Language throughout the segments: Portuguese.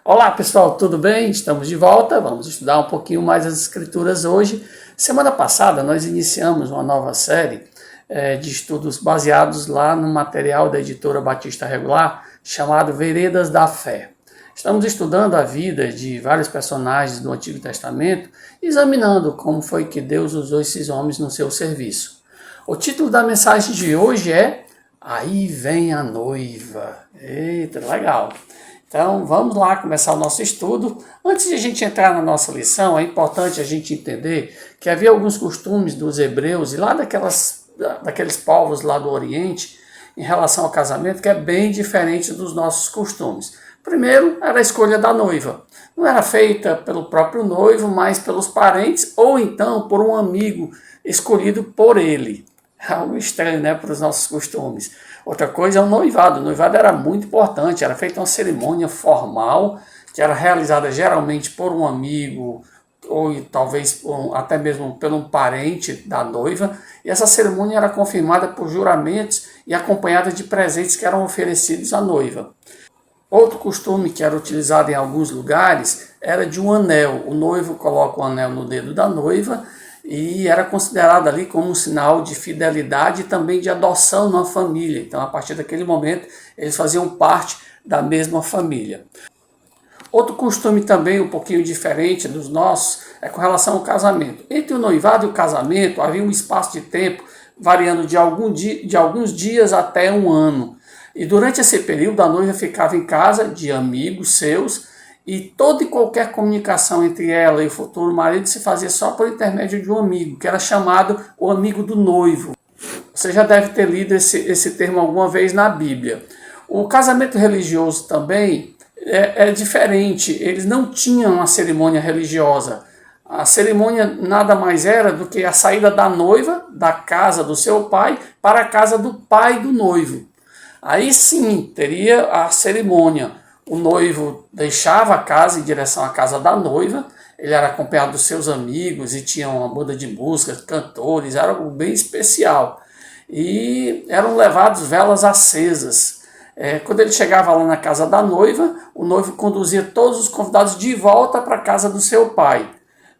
Olá pessoal, tudo bem? Estamos de volta, vamos estudar um pouquinho mais as escrituras hoje. Semana passada nós iniciamos uma nova série de estudos baseados lá no material da editora Batista Regular, chamado Veredas da Fé. Estamos estudando a vida de vários personagens do Antigo Testamento, examinando como foi que Deus usou esses homens no seu serviço. O título da mensagem de hoje é Aí Vem a Noiva. Eita, legal! Então, vamos lá começar o nosso estudo. Antes de a gente entrar na nossa lição, é importante a gente entender que havia alguns costumes dos hebreus e lá daqueles povos lá do Oriente, em relação ao casamento, que é bem diferente dos nossos costumes. Primeiro, era a escolha da noiva. Não era feita pelo próprio noivo, mas pelos parentes ou então por um amigo escolhido por ele. Algo estranho, né, para os nossos costumes. Outra coisa é o noivado. O noivado era muito importante, era feita uma cerimônia formal, que era realizada geralmente por um amigo, ou talvez até mesmo por um parente da noiva, e essa cerimônia era confirmada por juramentos e acompanhada de presentes que eram oferecidos à noiva. Outro costume que era utilizado em alguns lugares era de um anel. O noivo coloca o anel no dedo da noiva, e era considerado ali como um sinal de fidelidade e também de adoção na família. Então, a partir daquele momento, eles faziam parte da mesma família. Outro costume também um pouquinho diferente dos nossos é com relação ao casamento. Entre o noivado e o casamento havia um espaço de tempo variando de alguns dias até um ano. E durante esse período, a noiva ficava em casa de amigos seus, e toda e qualquer comunicação entre ela e o futuro marido se fazia só por intermédio de um amigo, que era chamado o amigo do noivo. Você já deve ter lido esse termo alguma vez na Bíblia. O casamento religioso também é diferente. Eles não tinham uma cerimônia religiosa. A cerimônia nada mais era do que a saída da noiva da casa do seu pai para a casa do pai do noivo. Aí sim teria a cerimônia. O noivo deixava a casa em direção à casa da noiva, ele era acompanhado dos seus amigos e tinha uma banda de música, cantores, era algo bem especial. E eram levados velas acesas. Quando ele chegava lá na casa da noiva, o noivo conduzia todos os convidados de volta para a casa do seu pai.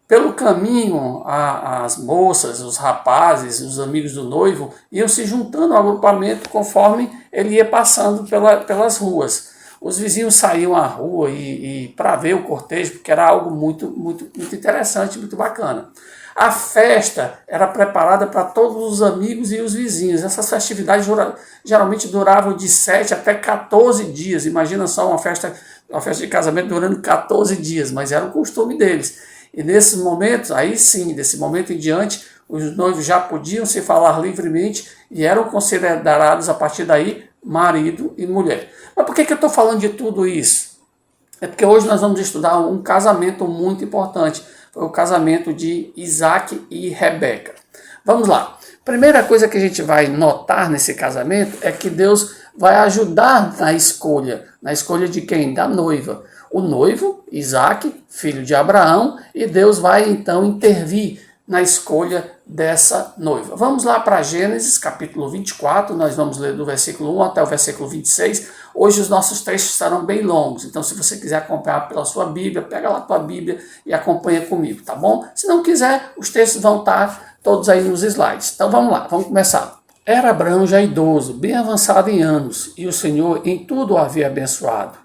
Pelo caminho, as moças, os rapazes, os amigos do noivo iam se juntando ao agrupamento conforme ele ia passando pelas ruas. Os vizinhos saíam à rua e para ver o cortejo, porque era algo muito interessante, muito bacana. A festa era preparada para todos os amigos e os vizinhos. Essas festividades geralmente duravam de 7 até 14 dias. Imagina só uma festa de casamento durando 14 dias, mas era o costume deles. E nesses momentos, aí sim, desse momento em diante, os noivos já podiam se falar livremente e eram considerados a partir daí marido e mulher. Mas por que eu estou falando de tudo isso? É porque hoje nós vamos estudar um casamento muito importante. Foi o casamento de Isaac e Rebeca. Vamos lá. Primeira coisa que a gente vai notar nesse casamento é que Deus vai ajudar na escolha. Na escolha de quem? Da noiva. O noivo, Isaac, filho de Abraão, e Deus vai então intervir na escolha dessa noiva. Vamos lá para Gênesis, capítulo 24, nós vamos ler do versículo 1 até o versículo 26. Hoje os nossos textos estarão bem longos, então se você quiser acompanhar pela sua Bíblia, pega lá a tua Bíblia e acompanha comigo, tá bom? Se não quiser, os textos vão estar todos aí nos slides. Então vamos lá, vamos começar. Era Abraão já idoso, bem avançado em anos, e o Senhor em tudo o havia abençoado.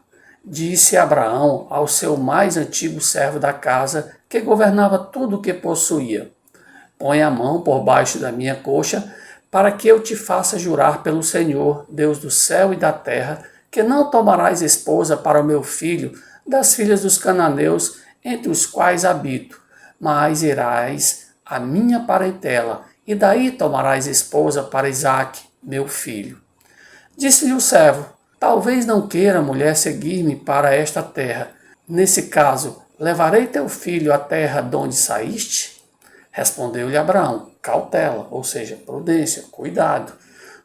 Disse Abraão ao seu mais antigo servo da casa, que governava tudo o que possuía: põe a mão por baixo da minha coxa, para que eu te faça jurar pelo Senhor, Deus do céu e da terra, que não tomarás esposa para o meu filho das filhas dos cananeus, entre os quais habito, mas irás à minha parentela, e daí tomarás esposa para Isaque, meu filho. Disse-lhe o servo: talvez não queira a mulher seguir-me para esta terra. Nesse caso, levarei teu filho à terra de onde saíste? Respondeu-lhe Abraão: cautela, ou seja, prudência, cuidado.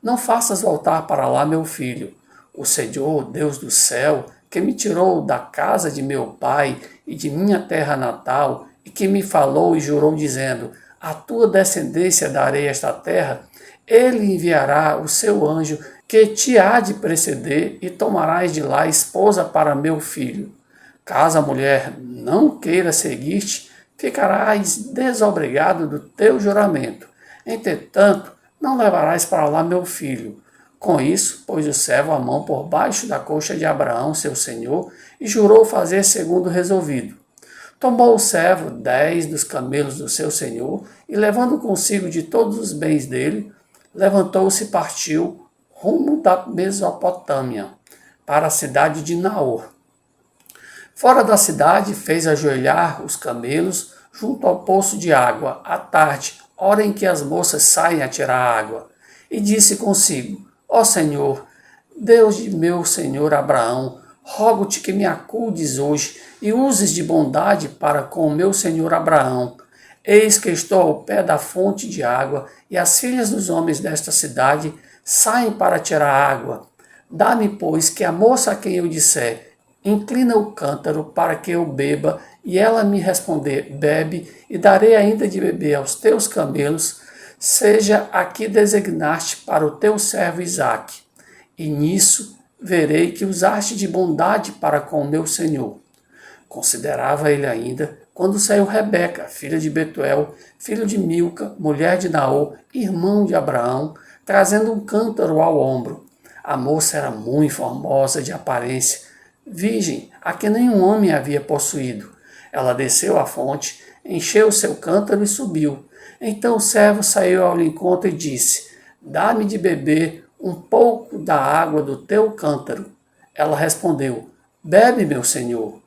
Não faças voltar para lá meu filho. O Senhor, Deus do céu, que me tirou da casa de meu pai e de minha terra natal, e que me falou e jurou dizendo: a tua descendência darei esta terra, ele enviará o seu anjo que te há de preceder e tomarás de lá esposa para meu filho. Caso a mulher não queira seguir-te, ficarás desobrigado do teu juramento. Entretanto, não levarás para lá meu filho. Com isso, pôs o servo a mão por baixo da coxa de Abraão, seu senhor, e jurou fazer segundo resolvido. Tomou o servo 10 dos camelos do seu senhor, e levando consigo de todos os bens dele, levantou-se e partiu rumo da Mesopotâmia, para a cidade de Naor. Fora da cidade, fez ajoelhar os camelos junto ao poço de água, à tarde, hora em que as moças saem a tirar água. E disse consigo: Ó Senhor, Deus de meu senhor Abraão, rogo-te que me acudes hoje e uses de bondade para com o meu senhor Abraão. Eis que estou ao pé da fonte de água, e as filhas dos homens desta cidade saem para tirar água. Dá-me, pois, que a moça a quem eu disser, inclina o cântaro para que eu beba, e ela me responder, bebe, e darei ainda de beber aos teus camelos, seja a que designaste para o teu servo Isaque. E nisso verei que usaste de bondade para com o meu senhor. Considerava ele ainda, quando saiu Rebeca, filha de Betuel, filho de Milca, mulher de Naor, irmão de Abraão, trazendo um cântaro ao ombro. A moça era muito formosa de aparência, virgem, a que nenhum homem havia possuído. Ela desceu à fonte, encheu o seu cântaro e subiu. Então o servo saiu ao encontro e disse: Dá-me de beber um pouco da água do teu cântaro. Ela respondeu: Bebe, meu senhor.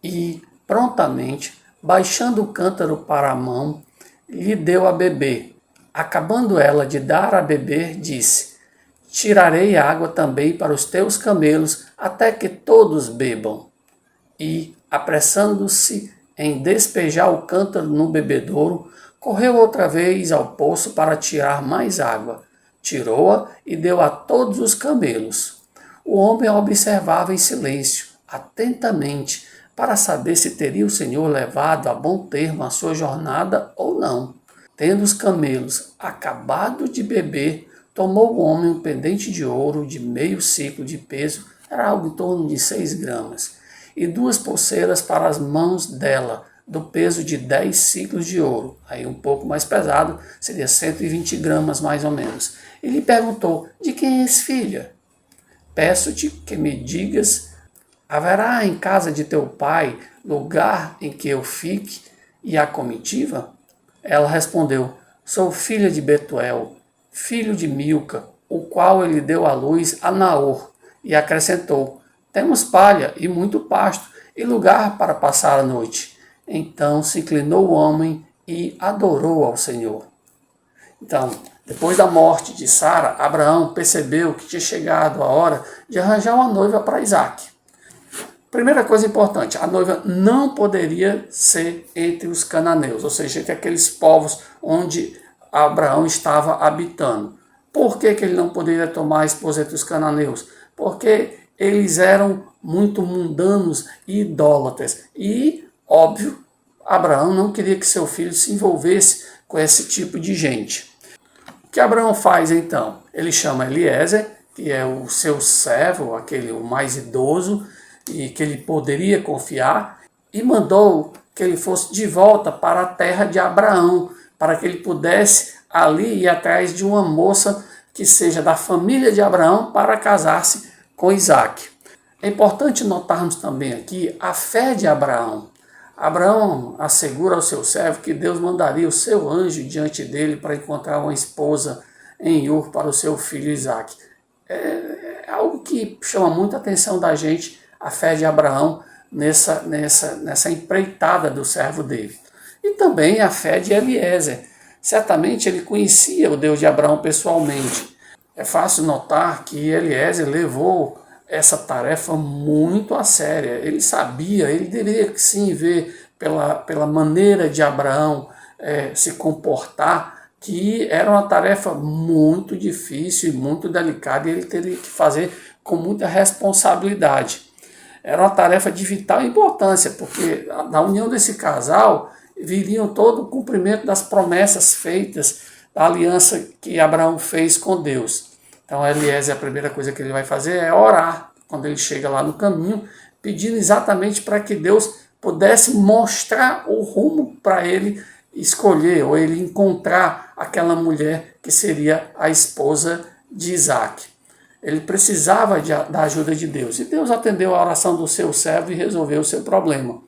E, prontamente, baixando o cântaro para a mão, lhe deu a beber. Acabando ela de dar a beber, disse: Tirarei água também para os teus camelos, até que todos bebam. E, apressando-se em despejar o cântaro no bebedouro, correu outra vez ao poço para tirar mais água. Tirou-a e deu a todos os camelos. O homem a observava em silêncio, atentamente, para saber se teria o Senhor levado a bom termo a sua jornada ou não. Tendo os camelos acabado de beber, tomou o homem um pendente de ouro de meio ciclo de peso, era algo em torno de 6 gramas, e 2 pulseiras para as mãos dela, do peso de 10 ciclos de ouro, aí um pouco mais pesado, seria 120 gramas mais ou menos. E lhe perguntou: De quem és filha? Peço-te que me digas: haverá em casa de teu pai lugar em que eu fique e a comitiva? Ela respondeu: Sou filha de Betuel, filho de Milca, o qual ele deu à luz a Naor. E acrescentou: Temos palha e muito pasto, e lugar para passar a noite. Então se inclinou o homem e adorou ao Senhor. Então, depois da morte de Sara, Abraão percebeu que tinha chegado a hora de arranjar uma noiva para Isaque. Primeira coisa importante, a noiva não poderia ser entre os cananeus, ou seja, entre aqueles povos onde Abraão estava habitando. Por que ele não poderia tomar a esposa entre os cananeus? Porque eles eram muito mundanos e idólatras. E, óbvio, Abraão não queria que seu filho se envolvesse com esse tipo de gente. O que Abraão faz então? Ele chama Eliezer, que é o seu servo, o mais idoso, e que ele poderia confiar, e mandou que ele fosse de volta para a terra de Abraão, para que ele pudesse ali ir atrás de uma moça que seja da família de Abraão para casar-se com Isaque. É importante notarmos também aqui a fé de Abraão. Abraão assegura ao seu servo que Deus mandaria o seu anjo diante dele para encontrar uma esposa em Ur para o seu filho Isaque. É algo que chama muita atenção da gente, a fé de Abraão nessa empreitada do servo dele. E também a fé de Eliezer. Certamente ele conhecia o Deus de Abraão pessoalmente. É fácil notar que Eliezer levou essa tarefa muito a séria. Ele sabia, ele deveria sim ver pela maneira de Abraão se comportar, que era uma tarefa muito difícil e muito delicada, e ele teria que fazer com muita responsabilidade. Era uma tarefa de vital importância, porque da união desse casal viriam todo o cumprimento das promessas feitas, da aliança que Abraão fez com Deus. Então Eliezer, a primeira coisa que ele vai fazer é orar, quando ele chega lá no caminho, pedindo exatamente para que Deus pudesse mostrar o rumo para ele escolher, ou ele encontrar aquela mulher que seria a esposa de Isaac. Ele precisava da ajuda de Deus. E Deus atendeu a oração do seu servo e resolveu o seu problema.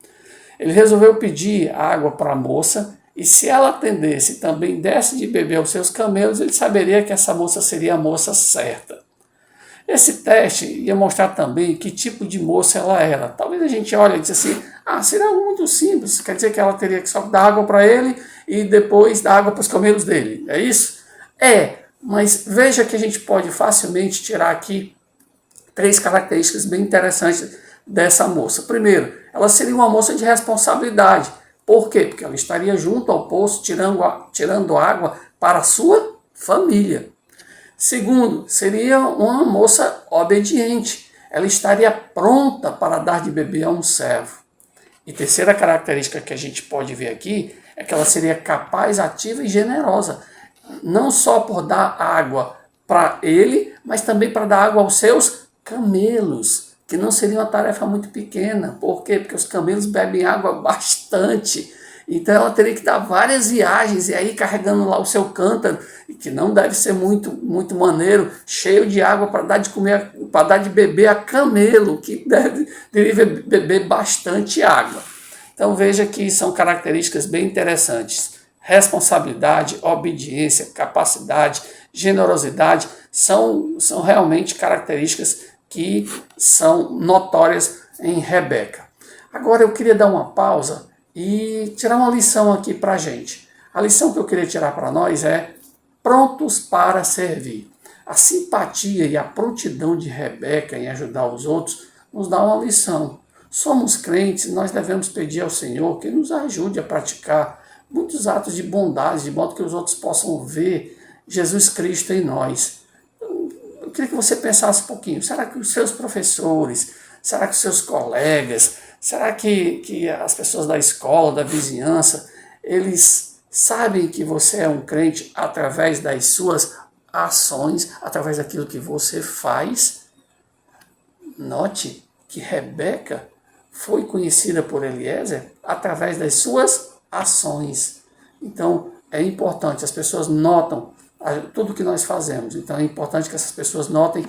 Ele resolveu pedir água para a moça, e se ela atendesse e também desse de beber aos seus camelos, ele saberia que essa moça seria a moça certa. Esse teste ia mostrar também que tipo de moça ela era. Talvez a gente olhe e diz assim, seria algo muito simples, quer dizer que ela teria que só dar água para ele e depois dar água para os camelos dele, é isso? Mas veja que a gente pode facilmente tirar aqui 3 características bem interessantes dessa moça. Primeiro, ela seria uma moça de responsabilidade. Por quê? Porque ela estaria junto ao poço tirando água para a sua família. Segundo, seria uma moça obediente. Ela estaria pronta para dar de beber a um servo. E terceira característica que a gente pode ver aqui é que ela seria capaz, ativa e generosa. Não só por dar água para ele, mas também para dar água aos seus camelos, que não seria uma tarefa muito pequena. Por quê? Porque os camelos bebem água bastante. Então ela teria que dar várias viagens e aí carregando lá o seu cântaro, que não deve ser muito maneiro, cheio de água para dar de comer, para dar de beber a camelo, que deve beber bastante água. Então veja que são características bem interessantes. Responsabilidade, obediência, capacidade, generosidade são realmente características que são notórias em Rebeca. Agora eu queria dar uma pausa e tirar uma lição aqui para a gente. A lição que eu queria tirar para nós é prontos para servir. A simpatia e a prontidão de Rebeca em ajudar os outros nos dá uma lição. Somos crentes, nós devemos pedir ao Senhor que nos ajude a praticar muitos atos de bondade, de modo que os outros possam ver Jesus Cristo em nós. Eu queria que você pensasse um pouquinho. Será que os seus professores, será que os seus colegas, será que as pessoas da escola, da vizinhança, eles sabem que você é um crente através das suas ações, através daquilo que você faz? Note que Rebeca foi conhecida por Eliezer através das suas ações. Então é importante, as pessoas notam tudo que nós fazemos. Então é importante que essas pessoas notem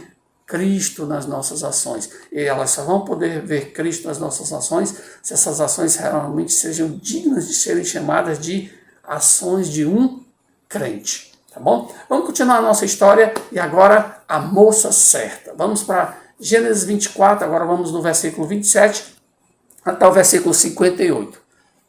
Cristo nas nossas ações. E elas só vão poder ver Cristo nas nossas ações se essas ações realmente sejam dignas de serem chamadas de ações de um crente. Tá bom? Vamos continuar a nossa história e agora a moça certa. Vamos para Gênesis 24, agora vamos no versículo 27 até o versículo 58.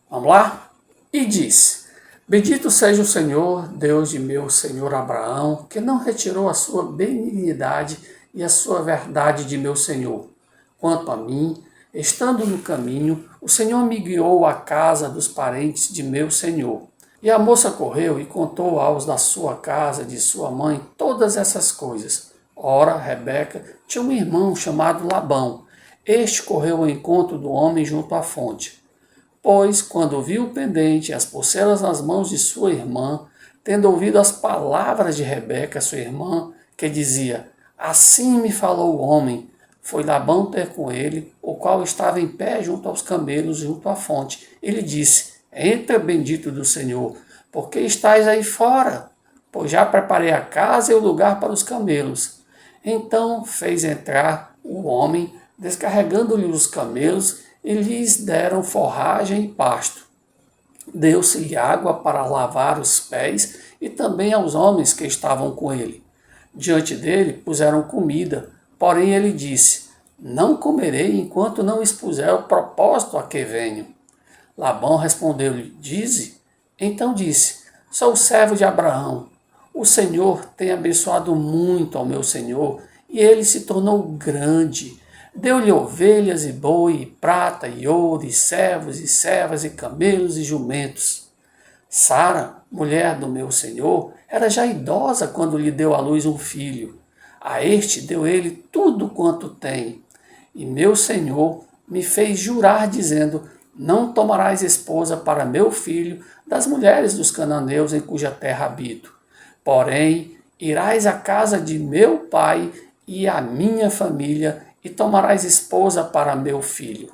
Vamos lá? E disse: Bendito seja o Senhor, Deus de meu senhor Abraão, que não retirou a sua benignidade e a sua verdade de meu senhor. Quanto a mim, estando no caminho, o Senhor me guiou à casa dos parentes de meu senhor. E a moça correu e contou aos da sua casa, de sua mãe, todas essas coisas. Ora, Rebeca tinha um irmão chamado Labão. Este correu ao encontro do homem junto à fonte. Pois, quando viu o pendente e as pulseiras nas mãos de sua irmã, tendo ouvido as palavras de Rebeca, sua irmã, que dizia: Assim me falou o homem, foi Labão ter com ele, o qual estava em pé junto aos camelos, junto à fonte. Ele disse: Entra, bendito do Senhor, porque estás aí fora? Pois já preparei a casa e o lugar para os camelos. Então fez entrar o homem, descarregando-lhe os camelos, e lhes deram forragem e pasto. Deu-se-lhe água para lavar os pés, e também aos homens que estavam com ele. Diante dele puseram comida, porém ele disse: Não comerei enquanto não expuser o propósito a que venho. Labão respondeu-lhe: Dize. Então disse: Sou servo de Abraão. O Senhor tem abençoado muito ao meu senhor, e ele se tornou grande. Deu-lhe ovelhas e boi, e prata e ouro, e servos e servas, e camelos e jumentos. Sara, mulher do meu senhor, era já idosa quando lhe deu à luz um filho. A este deu ele tudo quanto tem. E meu senhor me fez jurar, dizendo: Não tomarás esposa para meu filho das mulheres dos cananeus em cuja terra habito. Porém, irás à casa de meu pai e à minha família, e tomarás esposa para meu filho.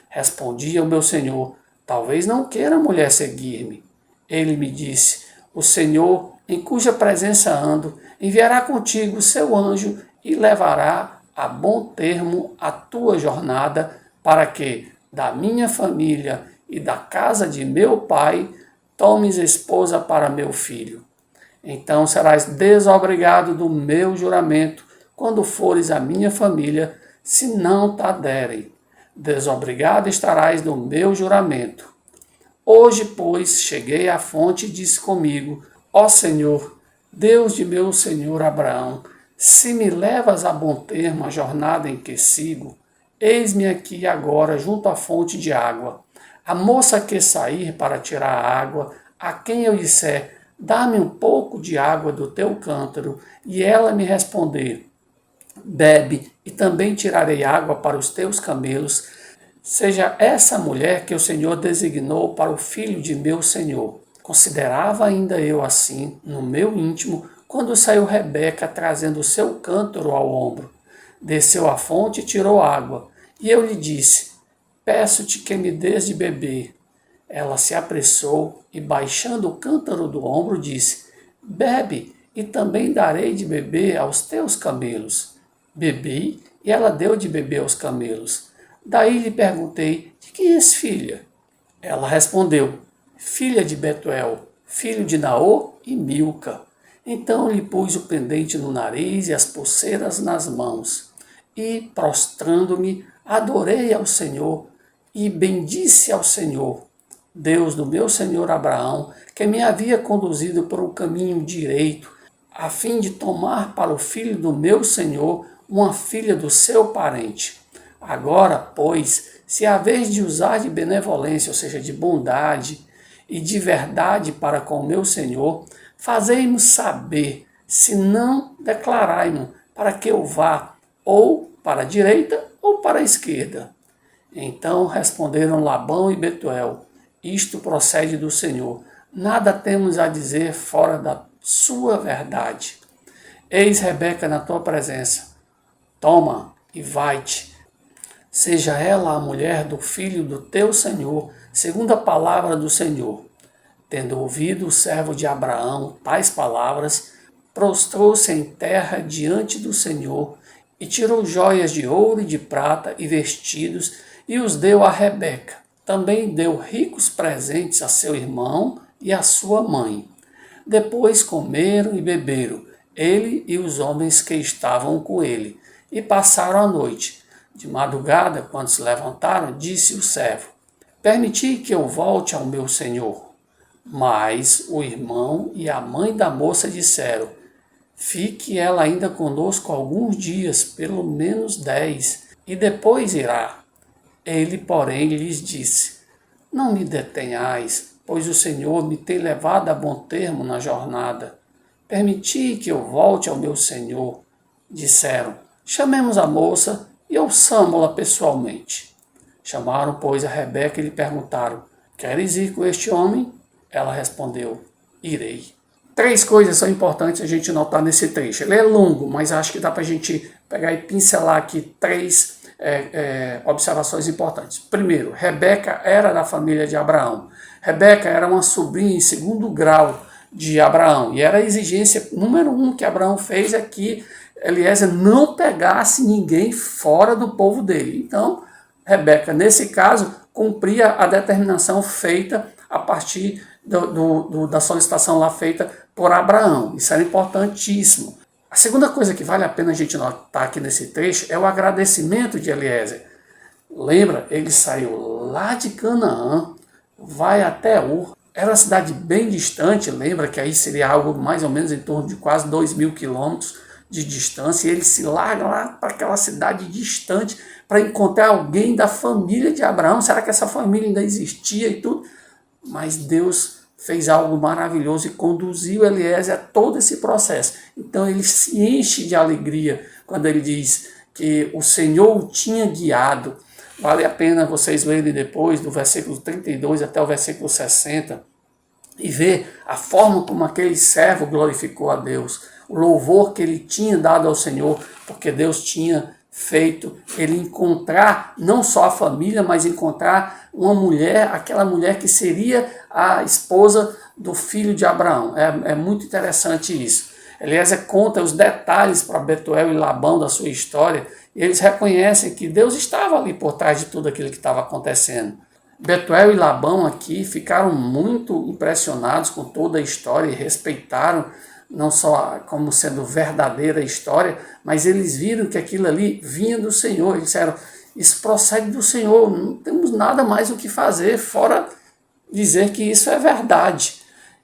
Respondi ao meu senhor: talvez não queira a mulher seguir-me. Ele me disse: o Senhor, em cuja presença ando, enviará contigo o seu anjo e levará a bom termo a tua jornada, para que, da minha família e da casa de meu pai, tomes esposa para meu filho. Então serás desobrigado do meu juramento quando fores à minha família, se não te aderem. Desobrigado estarás do meu juramento. Hoje, pois, cheguei à fonte e disse comigo: ó Senhor, Deus de meu senhor Abraão, se me levas a bom termo a jornada em que sigo, eis-me aqui agora junto à fonte de água. A moça que sair para tirar a água, a quem eu disser: dá-me um pouco de água do teu cântaro, e ela me responder: bebe, e também tirarei água para os teus camelos, seja essa mulher que o Senhor designou para o filho de meu senhor. Considerava ainda eu assim, no meu íntimo, quando saiu Rebeca trazendo o seu cântaro ao ombro. Desceu à fonte e tirou água, e eu lhe disse: peço-te que me dês de beber. Ela se apressou e, baixando o cântaro do ombro, disse: bebe, e também darei de beber aos teus camelos. Bebi, e ela deu de beber aos camelos. Daí lhe perguntei: de quem és filha? Ela respondeu: filha de Betuel, filho de Naor e Milca. Então lhe pus o pendente no nariz e as pulseiras nas mãos. E, prostrando-me, adorei ao Senhor e bendisse ao Senhor, Deus do meu senhor Abraão, que me havia conduzido por um caminho direito, a fim de tomar para o filho do meu senhor uma filha do seu parente. Agora, pois, se a vez de usar de benevolência, ou seja, de bondade e de verdade para com o meu senhor, fazei-mo saber, se não declarai-mo, para que eu vá ou para a direita ou para a esquerda. Então responderam Labão e Betuel: isto procede do Senhor. Nada temos a dizer fora da sua verdade. Eis Rebeca na tua presença. Toma e vai-te. Seja ela a mulher do filho do teu Senhor, segundo a palavra do Senhor. Tendo ouvido o servo de Abraão tais palavras, prostrou-se em terra diante do Senhor e tirou joias de ouro e de prata e vestidos e os deu a Rebeca. Também deu ricos presentes a seu irmão e a sua mãe. Depois comeram e beberam, ele e os homens que estavam com ele, e passaram a noite. De madrugada, quando se levantaram, disse o servo: permiti que eu volte ao meu senhor. Mas o irmão e a mãe da moça disseram: fique ela ainda conosco alguns dias, pelo menos 10, e depois irá. Ele, porém, lhes disse: não me detenhais, pois o Senhor me tem levado a bom termo na jornada. Permiti que eu volte ao meu senhor. Disseram: chamemos a moça e ouçamo-la pessoalmente. Chamaram, pois, a Rebeca e lhe perguntaram: queres ir com este homem? Ela respondeu: irei. 3 coisas são importantes a gente notar nesse trecho. Ele é longo, mas acho que dá para a gente pegar e pincelar aqui 3 observações importantes. Primeiro, Rebeca era da família de Abraão. Rebeca era uma sobrinha em segundo grau de Abraão. E era a exigência número 1 que Abraão fez, é que Eliezer não pegasse ninguém fora do povo dele. Então, Rebeca, nesse caso, cumpria a determinação feita a partir da solicitação lá feita por Abraão. Isso era importantíssimo. A segunda coisa que vale a pena a gente notar aqui nesse trecho é o agradecimento de Eliezer. Lembra, ele saiu lá de Canaã, vai até Ur. Era uma cidade bem distante, lembra que aí seria algo mais ou menos em torno de quase 2.000 quilômetros de distância. E ele se larga lá para aquela cidade distante para encontrar alguém da família de Abraão. Será que essa família ainda existia e tudo? Mas Deus fez algo maravilhoso e conduziu Eliezer a todo esse processo. Então ele se enche de alegria quando ele diz que o Senhor o tinha guiado. Vale a pena vocês lerem depois, do versículo 32 até o versículo 60, e ver a forma como aquele servo glorificou a Deus, o louvor que ele tinha dado ao Senhor, porque Deus tinha feito ele encontrar não só a família, mas encontrar uma mulher, aquela mulher que seria a esposa do filho de Abraão. É muito interessante isso. Eliezer conta os detalhes para Betuel e Labão da sua história, e eles reconhecem que Deus estava ali por trás de tudo aquilo que estava acontecendo. Betuel e Labão aqui ficaram muito impressionados com toda a história e respeitaram não só como sendo verdadeira história, mas eles viram que aquilo ali vinha do Senhor. Eles disseram, isso procede do Senhor, não temos nada mais o que fazer, fora dizer que isso é verdade.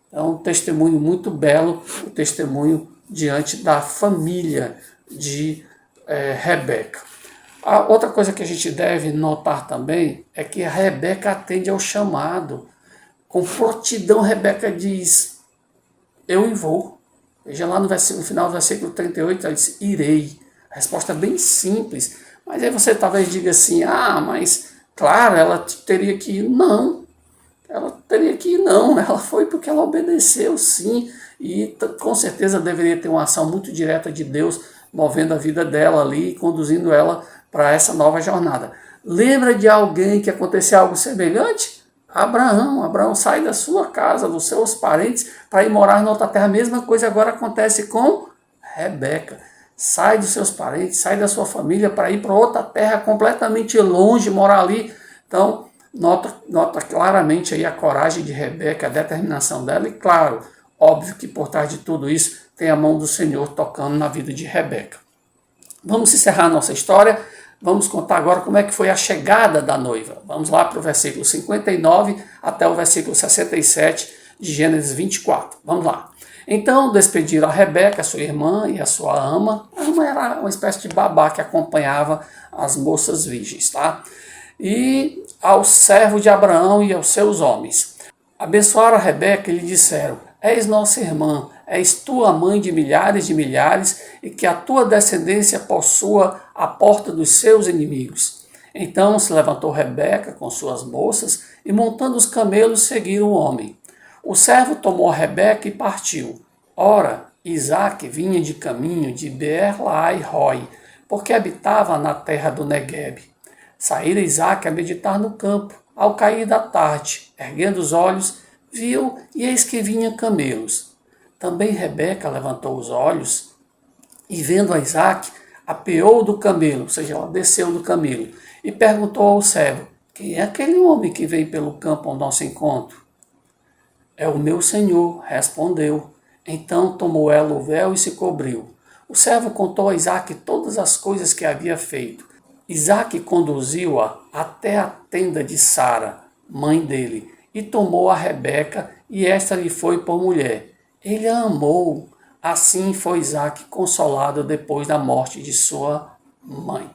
Então, um testemunho muito belo, o testemunho diante da família de Rebeca. A outra coisa que a gente deve notar também é que a Rebeca atende ao chamado. Com prontidão, Rebeca diz, eu vou. Veja lá no final do versículo 38, ela diz, irei. A resposta é bem simples. Mas aí você talvez diga assim, mas claro, ela teria que ir. Não, ela teria que ir não. Ela foi porque ela obedeceu sim. E com certeza deveria ter uma ação muito direta de Deus, movendo a vida dela ali, conduzindo ela para essa nova jornada. Lembra de alguém que aconteceu algo semelhante? Abraão sai da sua casa, dos seus parentes, para ir morar em outra terra. A mesma coisa agora acontece com Rebeca. Sai dos seus parentes, sai da sua família para ir para outra terra completamente longe, morar ali. Então, nota claramente aí a coragem de Rebeca, a determinação dela. E claro, óbvio que por trás de tudo isso tem a mão do Senhor tocando na vida de Rebeca. Vamos encerrar a nossa história. Vamos contar agora como é que foi a chegada da noiva. Vamos lá para o versículo 59 até o versículo 67 de Gênesis 24. Vamos lá. Então despediram a Rebeca, sua irmã, e a sua ama. A ama era uma espécie de babá que acompanhava as moças virgens, tá? E ao servo de Abraão e aos seus homens. Abençoaram a Rebeca e lhe disseram, és nossa irmã, és tu a mãe de milhares, e que a tua descendência possua a porta dos seus inimigos. Então se levantou Rebeca com suas moças, e montando os camelos seguiram o homem. O servo tomou a Rebeca e partiu. Ora, Isaque vinha de caminho de Beer-Lahai-Roi, porque habitava na terra do Neguebe. Saíra Isaque a meditar no campo. Ao cair da tarde, erguendo os olhos, viu e eis que vinha camelos. Também Rebeca levantou os olhos e, vendo a Isaque, apeou do camelo, ou seja, ela desceu do camelo, e perguntou ao servo, quem é aquele homem que vem pelo campo ao nosso encontro? É o meu senhor, respondeu. Então tomou ela o véu e se cobriu. O servo contou a Isaque todas as coisas que havia feito. Isaque conduziu-a até a tenda de Sara, mãe dele, e tomou a Rebeca, e esta lhe foi por mulher. Ele a amou. Assim foi Isaque consolado depois da morte de sua mãe.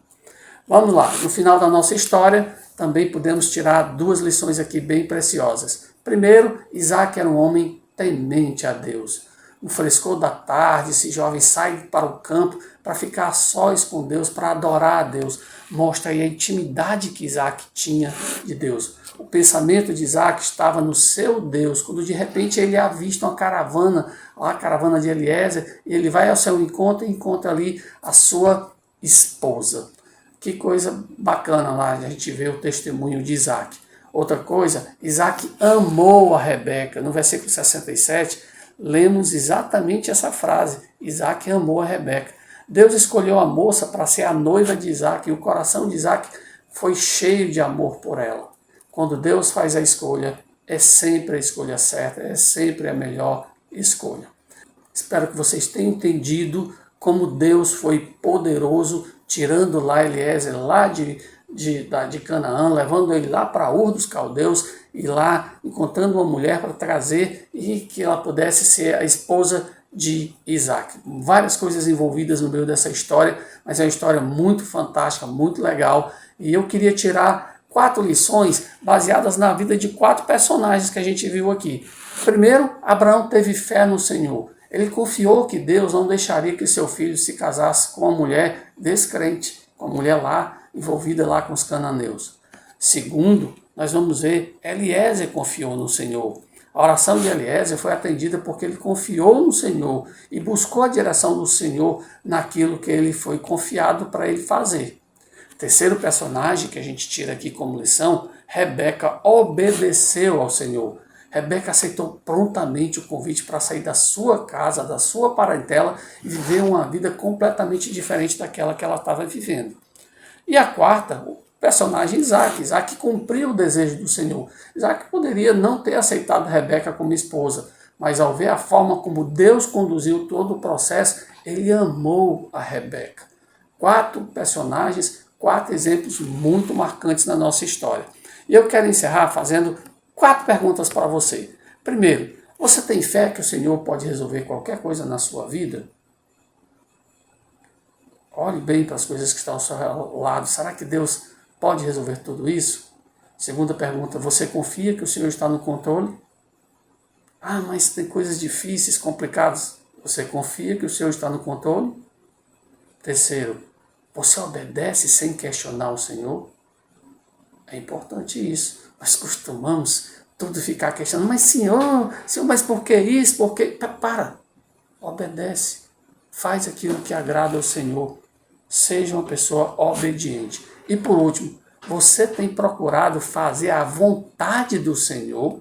Vamos lá, no final da nossa história, também podemos tirar duas lições aqui bem preciosas. Primeiro, Isaque era um homem temente a Deus. No frescor da tarde, esse jovem sai para o campo para ficar a sós com Deus, para adorar a Deus. Mostra aí a intimidade que Isaque tinha de Deus. O pensamento de Isaque estava no seu Deus, quando de repente ele avista uma caravana, a caravana de Eliezer, e ele vai ao seu encontro e encontra ali a sua esposa. Que coisa bacana lá, a gente vê o testemunho de Isaque. Outra coisa, Isaque amou a Rebeca. No versículo 67, lemos exatamente essa frase, Isaque amou a Rebeca. Deus escolheu a moça para ser a noiva de Isaque, e o coração de Isaque foi cheio de amor por ela. Quando Deus faz a escolha, é sempre a escolha certa, é sempre a melhor escolha. Espero que vocês tenham entendido como Deus foi poderoso, tirando lá Eliezer, lá de Canaã, levando ele lá para Ur dos Caldeus, e lá encontrando uma mulher para trazer e que ela pudesse ser a esposa de Isaque. Várias coisas envolvidas no meio dessa história, mas é uma história muito fantástica, muito legal, e eu queria tirar 4 lições baseadas na vida de 4 personagens que a gente viu aqui. Primeiro, Abraão teve fé no Senhor. Ele confiou que Deus não deixaria que seu filho se casasse com uma mulher descrente, com uma mulher lá, envolvida lá com os cananeus. Segundo, nós vamos ver, Eliezer confiou no Senhor. A oração de Eliezer foi atendida porque ele confiou no Senhor e buscou a direção do Senhor naquilo que ele foi confiado para ele fazer. Terceiro personagem que a gente tira aqui como lição, Rebeca obedeceu ao Senhor. Rebeca aceitou prontamente o convite para sair da sua casa, da sua parentela e viver uma vida completamente diferente daquela que ela estava vivendo. E a quarta, o personagem Isaac. Isaac cumpriu o desejo do Senhor. Isaac poderia não ter aceitado Rebeca como esposa, mas ao ver a forma como Deus conduziu todo o processo, ele amou a Rebeca. 4 personagens, 4 exemplos muito marcantes na nossa história. E eu quero encerrar fazendo 4 perguntas para você. Primeiro, você tem fé que o Senhor pode resolver qualquer coisa na sua vida? Olhe bem para as coisas que estão ao seu lado. Será que Deus pode resolver tudo isso? Segunda pergunta, você confia que o Senhor está no controle? Ah, mas tem coisas difíceis, complicadas. Você confia que o Senhor está no controle? Terceiro, você obedece sem questionar o Senhor? É importante isso. Nós costumamos tudo ficar questionando. Mas Senhor, mas por que isso? Por que? Para. Obedece. Faz aquilo que agrada ao Senhor. Seja uma pessoa obediente. E por último, você tem procurado fazer a vontade do Senhor?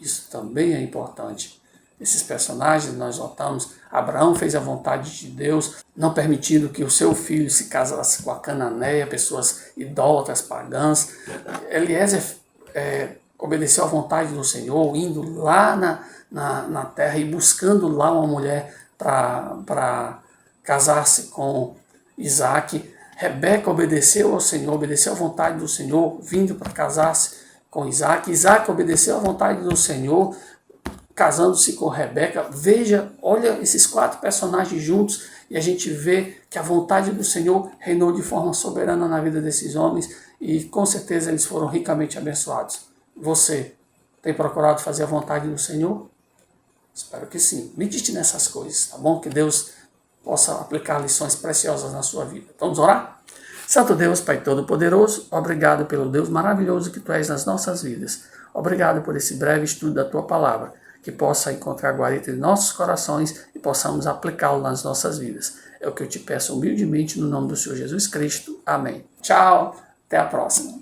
Isso também é importante. Esses personagens nós notamos, Abraão fez a vontade de Deus, não permitindo que o seu filho se casasse com a cananeia, pessoas idólatras, pagãs. Eliezer obedeceu à vontade do Senhor, indo lá na terra e buscando lá uma mulher para casar-se com Isaac. Rebeca obedeceu ao Senhor, obedeceu à vontade do Senhor, vindo para casar-se com Isaac. Isaac obedeceu à vontade do Senhor, casando-se com Rebeca. Veja, olha esses 4 personagens juntos e a gente vê que a vontade do Senhor reinou de forma soberana na vida desses homens e com certeza eles foram ricamente abençoados. Você tem procurado fazer a vontade do Senhor? Espero que sim. Medite nessas coisas, tá bom? Que Deus possa aplicar lições preciosas na sua vida. Vamos orar? Santo Deus, Pai Todo-Poderoso, obrigado pelo Deus maravilhoso que Tu és nas nossas vidas. Obrigado por esse breve estudo da Tua Palavra, que possa encontrar guarida em nossos corações e possamos aplicá-lo nas nossas vidas. É o que eu te peço humildemente no nome do Senhor Jesus Cristo. Amém. Tchau, até a próxima.